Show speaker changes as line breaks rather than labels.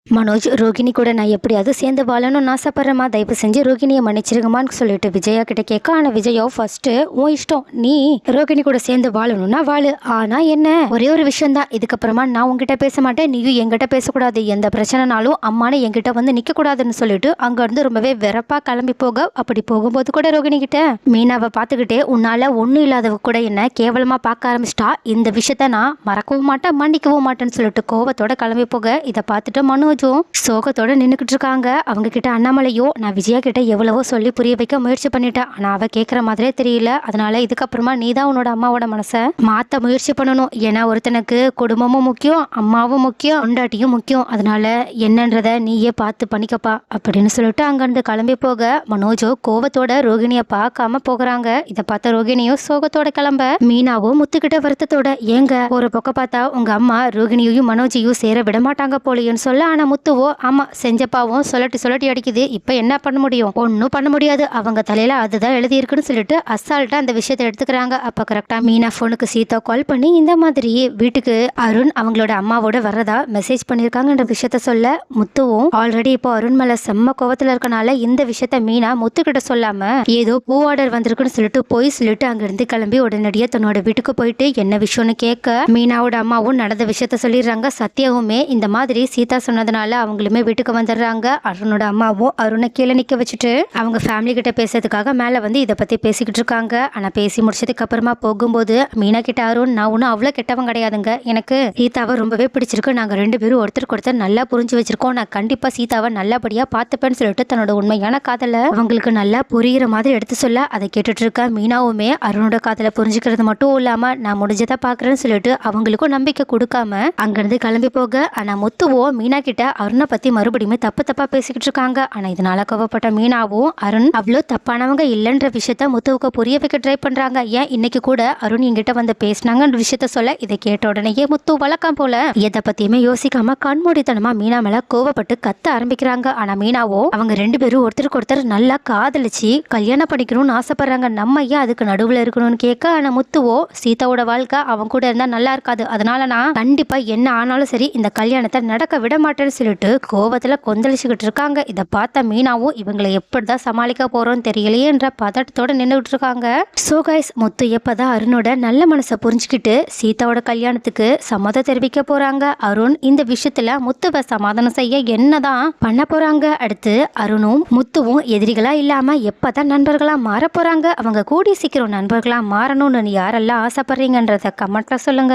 மனோஜ், ரோகிணி கூட நான் எப்படியாவது சேர்ந்து வாழணும்னு ஆசைப்படுறேம்மா, தயவு செஞ்சு ரோகிணியை மன்னிச்சிருங்கம்மான்னு சொல்லிட்டு விஜயா கிட்ட கேட்க, ஆனா விஜயா ஃபர்ஸ்ட் உன் இஷ்டம், நீ ரோகிணி கூட சேர்ந்து வாழணும்னா வாழு, ஆனா என்ன ஒரே ஒரு விஷயம் தான், இதுக்கப்புறமா நான் உங்ககிட்ட பேச மாட்டேன், நீயும் என்கிட்ட பேசக்கூடாது, எந்த பிரச்சனைனாலும் அம்மானு என்கிட்ட வந்து நிக்க கூடாதுன்னு சொல்லிட்டு அங்க இருந்து ரொம்பவே வெறப்பா கிளம்பி போக, அப்படி போகும்போது கூட ரோகிணி கிட்ட மீனாவை பார்த்துக்கிட்டே உன்னால ஒன்னும் இல்லாதவ கூட என்ன கேவலமா பார்க்க ஆரம்பிச்சிட்டா, இந்த விஷயத்த நான் மறக்கவும் மாட்டேன் மன்னிக்கவும் மாட்டேன்னு சொல்லிட்டு கோவத்தோட கிளம்பி போக, இதை பார்த்துட்டு மனோஜும் சோகத்தோட நின்னுக்கிட்டு இருக்காங்க. அவங்க கிட்ட அண்ணாமலையோ, நான் விஜயா கிட்ட எவ்வளவோ சொல்லி புரிய வைக்க முயற்சி பண்ணிட்டேன், ஆனா அவ கேட்கற மாதிரியே தெரியல, அதனால இதுக்கப்புறமா நீதான் உன்னோட அம்மாவோட மனசை மாத்த முயற்சி பண்ணணும், ஏன்னா ஒருத்தனுக்கு குடும்பமும் முக்கியம், அம்மாவும் முக்கியம், கொண்டாட்டியும் முக்கியம், அதனால என்னன்றத நீயே பார்த்து பண்ணிக்கப்பா அப்படின்னு சொல்லிட்டு அங்கிருந்து கிளம்பி போக, மனோஜோ கோவத்தோட ரோகிணிய பார்க்காம போகிறாங்க. இதை பார்த்த ரோகிணியும் சோகத்தோட கிளம்ப, மீனாவும் முத்துக்கிட்ட வருத்தத்தோட, ஏங்க ஒரு பக்கம் பார்த்தா உங்க அம்மா ரோகிணியையும் மனோஜையும் சேர விட மாட்டாங்க போலியோன்னு சொல்ல, ஆனா முத்துவோ ஆமா செஞ்சப்பாவும் சொல்லட்டி அடிக்குது, இப்ப என்ன பண்ண முடியும், ஒன்னும் பண்ண முடியாது, அவங்க தலையில அதுதான் எழுதி இருக்குன்னு சொல்லிட்டு அசால்ட்டா அந்த விஷயத்தை எடுத்துக்கிறாங்க. அப்ப கரெக்டா மீனா போனுக்கு சீதா கால் பண்ணி இந்த மாதிரி வீட்டுக்கு அருண் அவங்களோட அம்மாவோட வர்றதா மெசேஜ் பண்ணிருக்காங்கன்ற விஷயத்த சொல்ல, முத்துவும் ஆல்ரெடி இப்போ அருண் மேல செம்ம கோவத்துல இருக்கனால இந்த விஷயத்த மீனா முத்துக்கிட்ட சொல்லாம ஏதோ பூ ஆர்டர் வந்திருக்குன்னு சொல்லிட்டு போய் சொல்லிட்டு அங்கிருந்து கிளம்பி உடனடியே தன்னோட வீட்டுக்கு போயிட்டு என்ன விஷயம்னு கேட்க, மீனாவோட அம்மாவும் நடந்த விஷயத்த சொல்லிடுறாங்க. சத்யாவுமே இந்த மாதிரி சீதா சொன்னதுனால அவங்களுமே வீட்டுக்கு வந்துடுறாங்க. அருணோட அம்மாவும் அருணை கீழே நிக்க வச்சுட்டு அவங்க ஃபேமிலி கிட்ட பேசுறதுக்காக மேல வந்து இதை பத்தி பேசிக்கிட்டு இருக்காங்க. ஆனா பேசி முடிச்சதுக்கு அப்புறமா போகும்போது மீனா கிட்ட அருண், நான் ஒன்னும் அவ்வளவு கெட்டவங்க கிடையாதுங்க, எனக்கு சீதாவை ரொம்பவே பிடிச்சிருக்கு, நாங்க ரெண்டு பேரும் ஒருத்தருக்கு ஒருத்தர் நல்லா புரிஞ்சு வச்சிருக்கோம், நான் கண்டிப்பா சீதாவை நல்லபடியா பார்த்துப்பேன்னு சொல்லிட்டு தன்னோட உண்மையான காதலை அவங்களுக்கு நல்லா புரியுற மாதிரி எடுத்து சொல்ல, அதை கேட்டுட்டு இருக்க மீனாவுமே அருணோட காதலை புரிஞ்சுக்கிறது மட்டும் இல்லாம நான் முடிஞ்சதை பாக்குறேன்னு சொல்லிட்டு அவங்களுக்கும் நம்பிக்கை கொடுக்காம அங்கிருந்து கிளம்பி போக, ஆனா முத்துவோ மீனா கிட்ட அருணை பத்தி மறுபடியும் தப்பா பேசிக்கிட்டு இருக்காங்க. ஆனா இதனால கோவப்பட்ட மீனாவும் அருண் அவ்வளோ தப்பானவங்க இல்லைன்ற விஷயத்த முத்துவுக்கு புரிய வைக்க ட்ரை பண்றாங்க. ஏன் இன்னைக்கு கூட அருண் என்கிட்ட வந்து பேசினாங்கன்ற விஷயத்த சொல்ல, இதை கேட்ட உடனேயே முத்து வழக்கம் போல எதை பத்தியுமே யோசிக்காம கண்மூடித்தனமா மீனா மேல கோவப்பட்டு கத்த ஆரம்பிக்கிறாங்க. ஆனா மீனாவோ அவங்க ரெண்டு பேரும் ஒருத்தருக்கு ஒருத்தர் நல்லா காதலிச்சு கல்யாணம் பண்ணிக்கணும்னு ஆசைப்படுறாங்க, நம்ம ஏன் அதுக்கு நடுவுல இருக்கணும்னு கேட்க, ஆனா முத்துவோ சீதாவோட வாழ்க்கை அவங்க கூட இருந்தா நல்லா இருக்காது, அதனால நான் கண்டிப்பா என்ன ஆனாலும் சரி இந்த கல்யாணத்தை நடக்க விட மாட்டேன்னு சொல்லிட்டு கோவத்துல கொந்தளிச்சுக்கிட்டு இருக்காங்க. இதை பார்த்த மீனாவும் இவங்களை எப்படிதான் சமாளிக்க போறோம்னு தெரியலையே என்ற பதட்டத்தோட நின்றுகிட்டு இருக்காங்க. சோ கைஸ், முத்து எப்பதான் அருணோட நல்ல மனசை புரிஞ்சுக்கிட்டு சீதாவோட கல்யாணத்துக்கு சம்மதம் தெரிவிக்க போறாங்க. அருண் இந்த விஷயத்துல முத்துவை சமாதானம் செய்ய என்னதான் பண்ண போறாங்க, அடுத்து அருணும் முத்துவும் எதிரிகளா இல்லாம எப்பதான் நண்பர்களா மாற போறாங்க, அவங்க கூடி சீக்கிரம் நண்பர்களா மாறணும்னு யாரெல்லாம் ஆசைப்படுறீங்கன்றத கமெண்ட்ல சொல்லுங்க.